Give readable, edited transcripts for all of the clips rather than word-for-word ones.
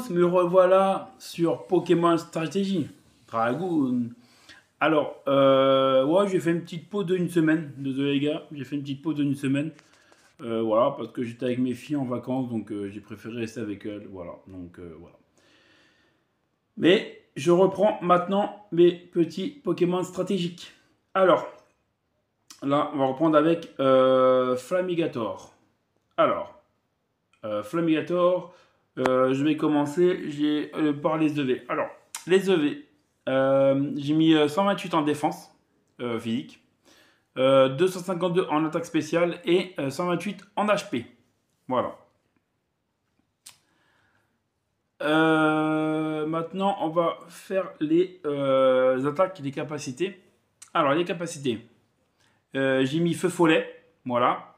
tous, me revoilà sur Pokémon Stratégie. Dragoon. Alors, ouais, j'ai fait une petite pause d'une semaine. Désolé les gars, j'ai fait une petite pause d'une semaine. Voilà, parce que j'étais avec mes filles en vacances, donc j'ai préféré rester avec elles. Voilà, donc voilà. Mais je reprends maintenant mes petits Pokémon stratégiques. Alors, là, on va reprendre avec Flamigator. Alors, Flamigator, je vais commencer par les EV. Alors, les EV, j'ai mis 128 en défense physique, 252 en attaque spéciale et 128 en HP. Voilà. Maintenant, on va faire les attaques et les capacités. Alors, les capacités. J'ai mis Feu Follet, voilà.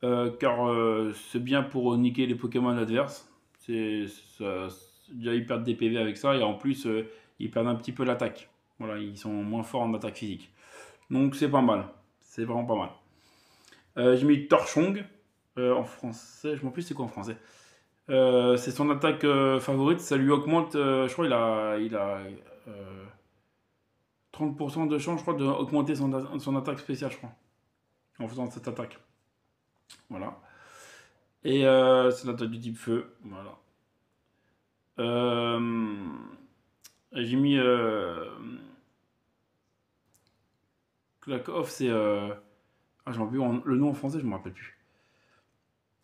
Car c'est bien pour niquer les Pokémon adverses. Déjà, ils perdent des PV avec ça et en plus, ils perdent un petit peu l'attaque. Voilà, ils sont moins forts en attaque physique. Donc, c'est pas mal. C'est vraiment pas mal. J'ai mis Torchong en français. Je m'en plus c'est quoi en français. C'est son attaque favorite. Ça lui augmente, je crois, il a 30% de chance, je crois, d'augmenter son attaque spéciale, je crois, en faisant cette attaque. Voilà. Et c'est l'attaque du type feu. Voilà. J'ai mis Clack Off, c'est. Ah, je m'en rappelle plus. Le nom en français, je me rappelle plus.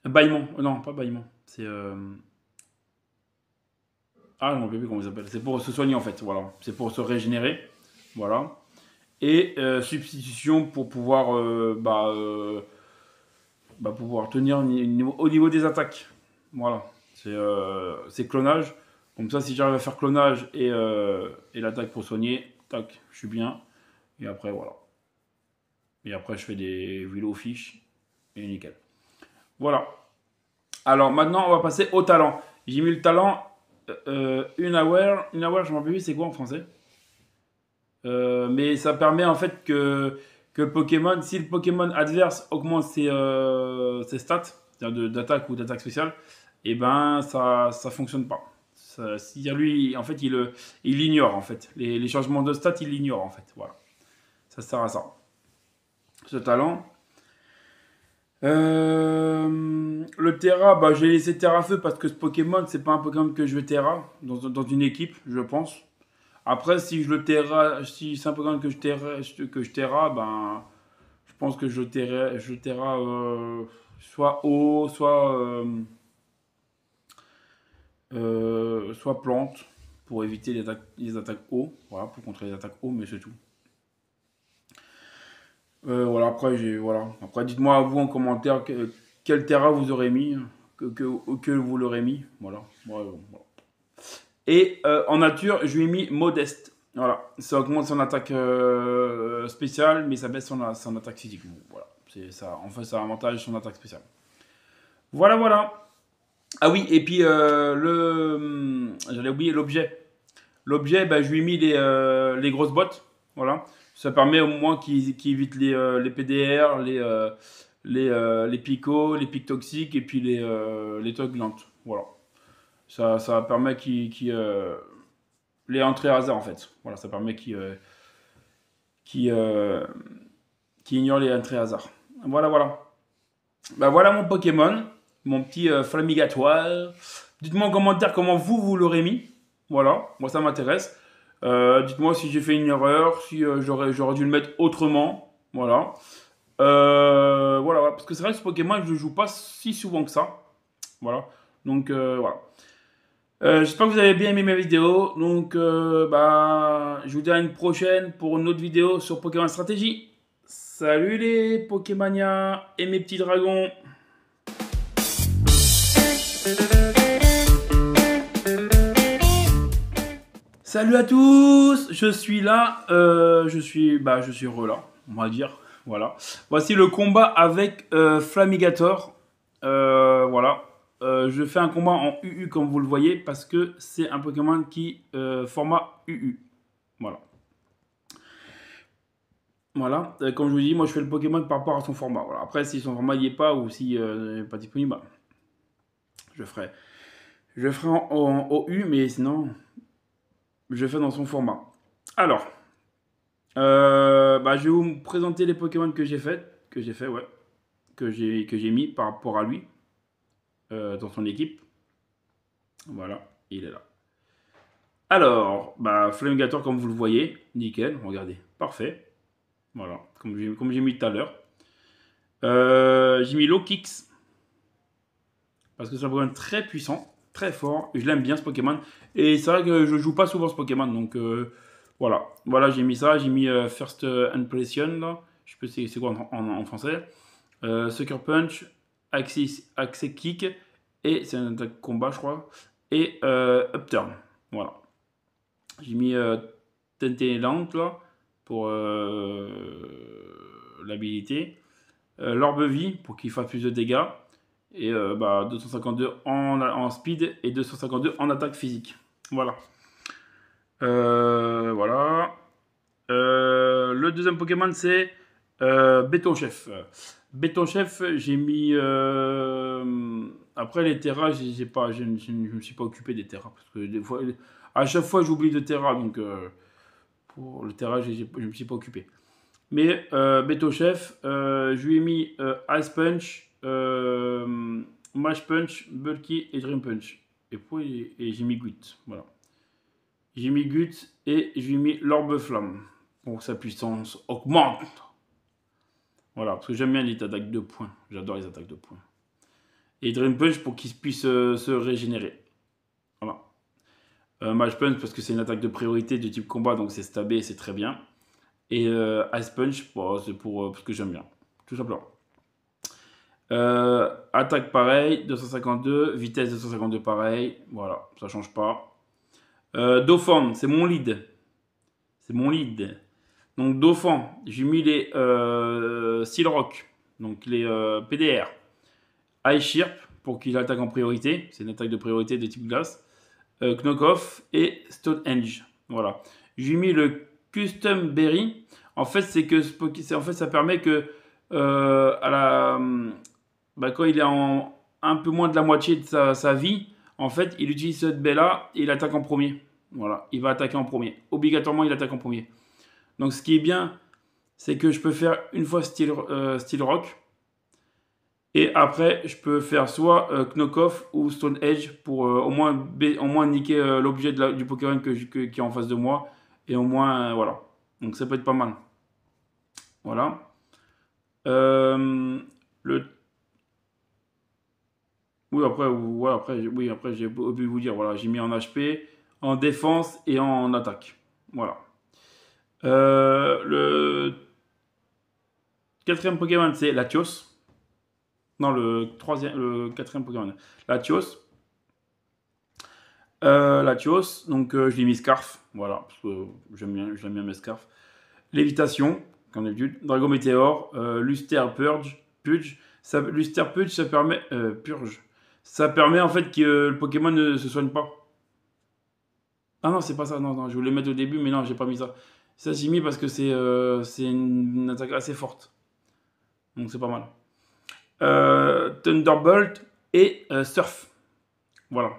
Bâillement. Non, pas bâillement. C'est. Ah, je me rappelle plus comment ça s'appelle. C'est pour se soigner en fait. Voilà. C'est pour se régénérer. Voilà. Et substitution pour pouvoir. Pouvoir tenir au niveau des attaques. Voilà. C'est clonage. Comme ça, si j'arrive à faire clonage et l'attaque pour soigner, tac, je suis bien. Et après, voilà. Et après, je fais des willow fish et nickel. Voilà. Alors, maintenant, on va passer au talent. J'ai mis le talent Unaware. Unaware, je m'en rappelle plus, c'est quoi en français? Mais ça permet en fait que Pokémon, si le Pokémon adverse augmente ses stats, c'est-à-dire d'attaque ou d'attaque spéciale, et ben ça fonctionne pas. Si lui, en fait, il ignore en fait les changements de stats, il l'ignore en fait. Voilà, ça sert à ça. Ce talent. Le Terra, bah, j'ai laissé Terra Feu parce que ce Pokémon, c'est pas un Pokémon que je vais Terra dans une équipe, je pense. Après, si je le terra, si c'est un Pokémon que je terra, ben, je pense que je terra soit eau, soit plante pour éviter les attaques eau. Voilà, pour contrer les attaques eau, mais c'est tout. Voilà, Après, dites-moi à vous en commentaire quel terra vous aurez mis, que vous l'aurez mis. Voilà. Voilà. Et en nature, je lui ai mis modeste. Voilà, ça augmente son attaque spéciale, mais ça baisse son attaque physique. Bon, voilà, c'est ça. En fait, ça avantage son attaque spéciale. Voilà, voilà. Ah oui, et puis j'allais oublier l'objet. L'objet, bah, je lui ai mis les grosses bottes. Voilà, ça permet au moins qu'il évite les PDR, les picots, les pics toxiques et puis les tocs glantes. Voilà. Ça permet les entrées hasard en fait. Voilà, ça permet qu'il ignore les entrées hasard. Voilà, voilà. Bah voilà mon Pokémon, mon petit Flamigatoire. Dites-moi en commentaire comment vous l'aurez mis. Voilà, moi ça m'intéresse. Dites-moi si j'ai fait une erreur, si j'aurais dû le mettre autrement. Voilà. Voilà, parce que c'est vrai que ce Pokémon, je ne joue pas si souvent que ça. Voilà. Donc voilà. J'espère que vous avez bien aimé ma vidéo. Donc, je vous dis à une prochaine pour une autre vidéo sur Pokémon Stratégie. Salut les Pokémania et mes petits dragons. Salut à tous, je suis là. Je suis là, on va dire. Voilà. Voici le combat avec Flamigator. Voilà. Je fais un combat en UU comme vous le voyez parce que c'est un Pokémon qui format UU. Voilà. Voilà. Comme je vous dis, moi je fais le Pokémon par rapport à son format. Voilà. Après, si son format n'y est pas ou si n'est pas disponible, bah, je ferai Je le ferai en OU, mais sinon, je le fais dans son format. Alors, bah, je vais vous présenter les Pokémon ouais, que j'ai mis par rapport à lui dans son équipe. Voilà, il est là. Alors, bah, Flamingator, comme vous le voyez, nickel, regardez, parfait. Voilà, comme j'ai mis tout à l'heure. J'ai mis Lokix, parce que c'est un Pokémon très puissant, très fort. Je l'aime bien ce Pokémon. Et c'est vrai que je joue pas souvent ce Pokémon, donc voilà. Voilà, j'ai mis ça. J'ai mis First Impression, là. Je sais pas c'est quoi en français. Sucker Punch, Axis Kick, et c'est un attaque combat, je crois. Et Upturn. Voilà. J'ai mis Tenteland, là, pour l'habilité. L'Orbe Vie, pour qu'il fasse plus de dégâts. Et bah, 252 en speed et 252 en attaque physique. Voilà. Voilà. Le deuxième Pokémon, c'est Béton Chef. Béton Chef, j'ai mis. Après les terras, je ne me suis pas occupé des terras. Parce que des fois, à chaque fois, j'oublie de terras. Donc, pour le terra, je ne me suis pas occupé. Mais Béton Chef, je lui ai mis Ice Punch, Mash Punch, Bulky et Dream Punch. Et j'ai mis Gut. Voilà. J'ai mis Gut et j'ai mis l'Orbe Flamme. Pour que sa puissance augmente. Voilà, parce que j'aime bien les attaques de points. J'adore les attaques de points. Et Dream Punch pour qu'il puisse se régénérer. Voilà. Mash Punch parce que c'est une attaque de priorité de type combat, donc c'est stabé, c'est très bien. Et Ice Punch, bon, c'est parce que j'aime bien, tout simplement. Attaque pareil, 252, vitesse 252 pareil, voilà, ça change pas. Dauphin, c'est mon lead. C'est mon lead. Donc Dauphin, j'ai mis les Steel Rock, donc les PDR. Ice Chirp, pour qu'il attaque en priorité, c'est une attaque de priorité de type glace. Knockoff et Stonehenge, voilà. J'ai mis le Custom Berry. En fait, c'est que ça permet que quand il est en un peu moins de la moitié de sa vie, en fait, il utilise cette baie-là et il attaque en premier. Voilà, il va attaquer en premier. Obligatoirement, il attaque en premier. Donc, ce qui est bien, c'est que je peux faire une fois Steel Rock. Et après, je peux faire soit Knockoff ou Stone Edge pour au moins niquer l'objet du Pokémon qui est en face de moi. Et au moins, voilà. Donc ça peut être pas mal. Voilà. Oui, après j'ai oublié de vous dire. Voilà, j'ai mis en HP, en défense et en attaque. Voilà. Le quatrième Pokémon, c'est Latios. Non, le quatrième Pokémon. Latios. Latios, donc je l'ai mis Scarf. Voilà, parce que j'aime bien mes Scarf. Lévitation, comme d'habitude. Dragon Météore. Luster Purge. Luster Purge, ça permet. Purge. Ça permet en fait que le Pokémon ne se soigne pas. Ah non, c'est pas ça. Non, je voulais le mettre au début, mais non, j'ai pas mis ça. Ça, j'ai mis parce que c'est une attaque assez forte. Donc c'est pas mal. Thunderbolt et Surf. Voilà.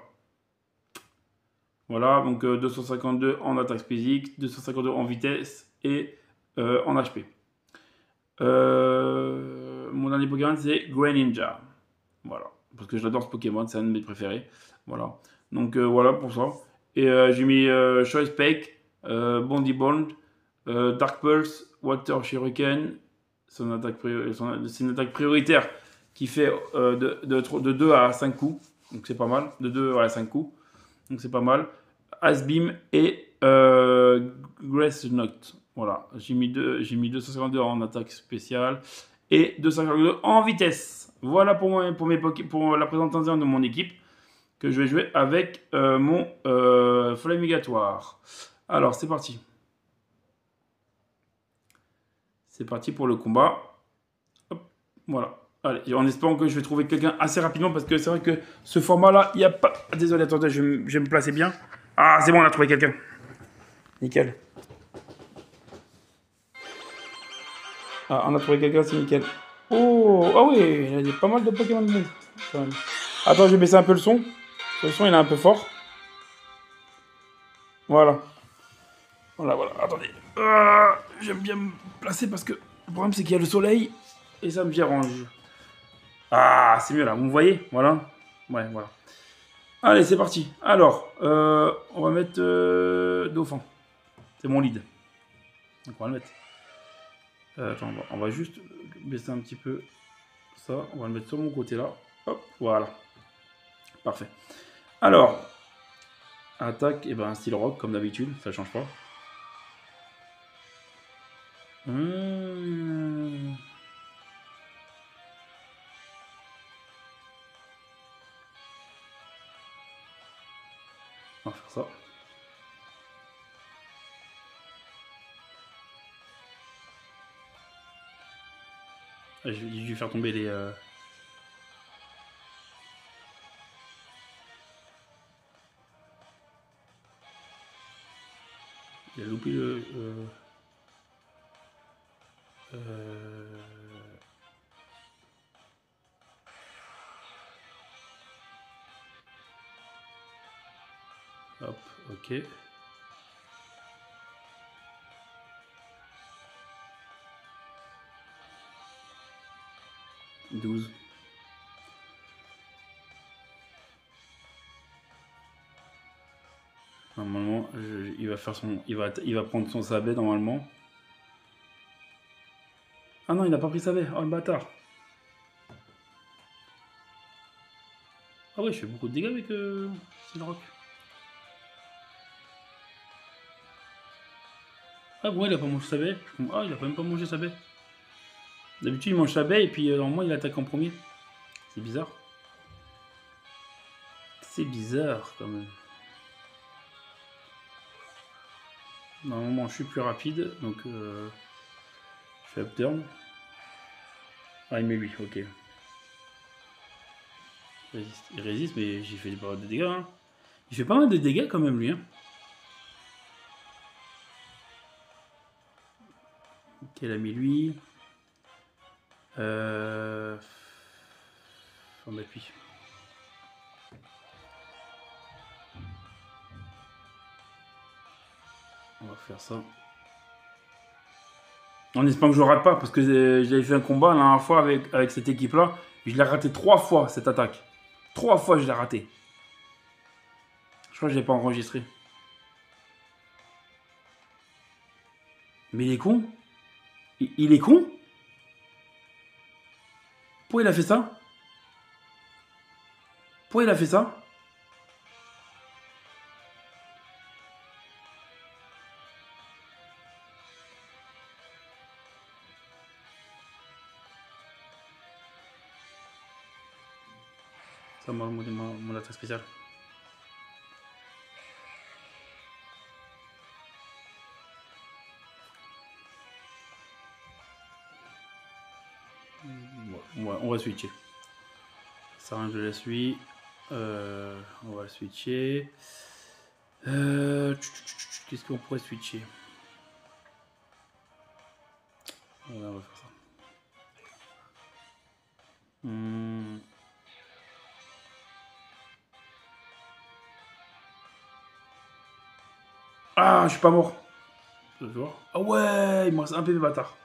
Voilà, donc 252 en attaque physique, 252 en vitesse et en HP. Mon dernier Pokémon, c'est Greninja. Voilà, parce que j'adore ce Pokémon, c'est un de mes préférés. Voilà, donc voilà pour ça. Et j'ai mis Choice Peck, Bondi Bond, Dark Pulse, Water Shuriken. C'est une attaque prioritaire qui fait de 2 à 5 coups. Donc c'est pas mal. De 2 à 5 coups. Donc c'est pas mal. Ice Beam et Grace Note. Voilà. J'ai mis 252 en attaque spéciale et 252 en vitesse. Voilà pour la présentation de mon équipe que je vais jouer avec mon Flamingator. Alors c'est parti. C'est parti pour le combat. Hop, voilà. Allez, en espérant que je vais trouver quelqu'un assez rapidement parce que c'est vrai que ce format-là, il n'y a pas... Désolé, attendez, je vais me placer bien. Ah, c'est bon, on a trouvé quelqu'un. Nickel. Ah, on a trouvé quelqu'un, c'est nickel. Oh, ah oui, il y a pas mal de Pokémon de quand même. Attends, je vais baisser un peu le son. Le son, il est un peu fort. Voilà. Voilà, voilà. Attendez. J'aime bien me placer parce que le problème, c'est qu'il y a le soleil et ça me dérange. Ah, c'est mieux là. Vous me voyez? Voilà. Ouais, voilà. Allez, c'est parti. Alors, on va mettre Dauphin. C'est mon lead. Donc, on va le mettre. Attends, on va juste baisser un petit peu ça. On va le mettre sur mon côté là. Hop, voilà. Parfait. Alors, attaque, et ben style rock comme d'habitude, ça change pas. On va faire ça. Je vais faire tomber les... Il a loupé le... Hop, ok. « 12. Normalement, il va faire son... Il va prendre son sabet normalement. Ah non, il n'a pas pris sabet. Oh le bâtard. Ah ouais, je fais beaucoup de dégâts avec Steel Rock. Ah ouais, il a pas mangé sabet. Ah, il a même pas mangé sabet. D'habitude, il mange sabet et puis normalement, il attaque en premier. C'est bizarre. C'est bizarre quand même. Normalement, je suis plus rapide, donc je fais upturn. Ah, il met lui, ok. Il résiste, mais j'ai fait pas mal de dégâts. Hein. Il fait pas mal de dégâts quand même, lui. Hein. Ok, il a mis lui. Faut mettre lui. On va faire ça. En espérant que je rate pas, parce que j'avais fait un combat la dernière fois avec cette équipe-là. Je l'ai raté 3 fois, cette attaque. 3 fois, je l'ai raté. Je crois que je l'ai pas enregistré. Mais il est con. Il est con. Pourquoi il a fait ça? Pourquoi il a fait ça? Ça m'a demandé mon attaque spéciale. Ouais, on va switcher. Ça, je laisse lui. On va le switcher. Qu'est-ce qu'on pourrait switcher? Voilà, on va faire ça. Ah, je suis pas mort. Je vois. Ah ouais, il me reste un PV bâtard.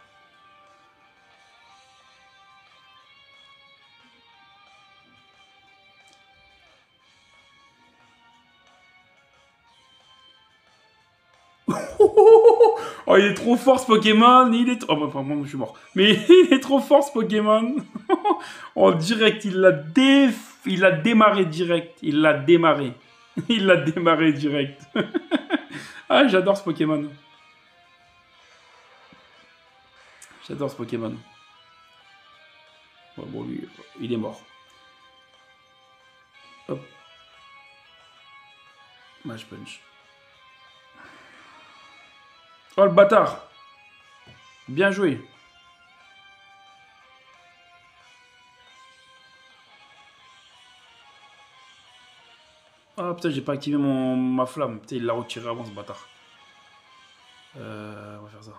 Oh, il est trop fort ce Pokémon. Il est trop... Oh, bah, moi, je suis mort. Mais il est trop fort ce Pokémon. En direct, il l'a démarré direct. Il l'a démarré. Il l'a démarré direct. Ah, j'adore ce Pokémon. J'adore ce Pokémon. Ouais, bon, lui, il est mort. Hop. Match punch. Oh, le bâtard. Bien joué. Ah, putain, j'ai pas activé ma flamme. Putain, il l'a retiré avant, ce bâtard. On va faire ça.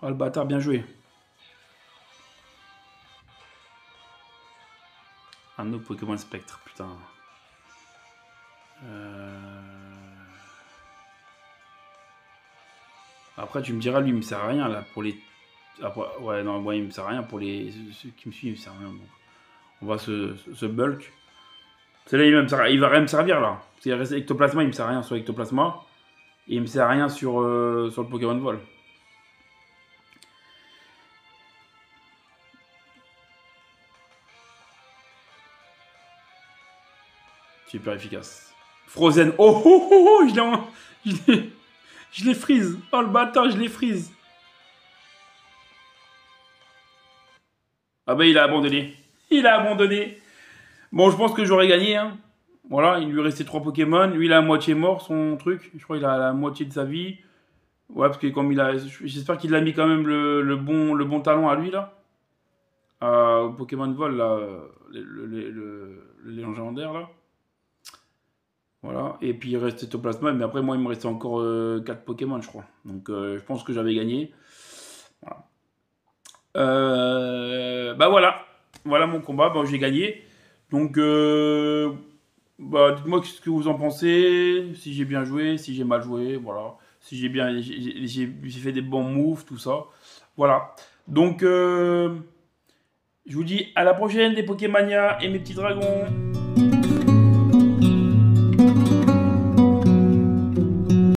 Oh, le bâtard, bien joué. Un autre Pokémon Spectre, putain. Après, tu me diras, lui, il me sert à rien, là, pour les... Après, ouais, non, moi, il me sert à rien pour les... Ceux qui me suivent, il me sert à rien. Bon. On va se bulk. Celui-là, il va rien me servir, là. Parce qu'il reste Ectoplasma, il me sert à rien sur Ectoplasma. Et il me sert à rien sur le Pokémon Vol. Super efficace. Frozen. Oh oh oh oh, je l'ai freeze. Oh le bâtard, je l'ai freeze. Ah bah il a abandonné. Il a abandonné. Bon, je pense que j'aurais gagné. Hein. Voilà, il lui restait 3 Pokémon. Lui, il a à moitié mort son truc. Je crois qu'il a la moitié de sa vie. Ouais, parce que comme il a... J'espère qu'il a mis quand même le bon talon à lui, là. Au Pokémon Vol, là. Le légendaire, là. Voilà. Et puis il restait Ectoplasma. Mais après, moi, il me restait encore 4 Pokémon, je crois. Donc, je pense que j'avais gagné. Voilà. Bah voilà. Voilà mon combat. Bah, j'ai gagné. Donc, bah, dites-moi ce que vous en pensez. Si j'ai bien joué, si j'ai mal joué. Voilà. Si j'ai bien. J'ai fait des bons moves, tout ça. Voilà. Donc, je vous dis à la prochaine, les Pokémania et mes petits dragons.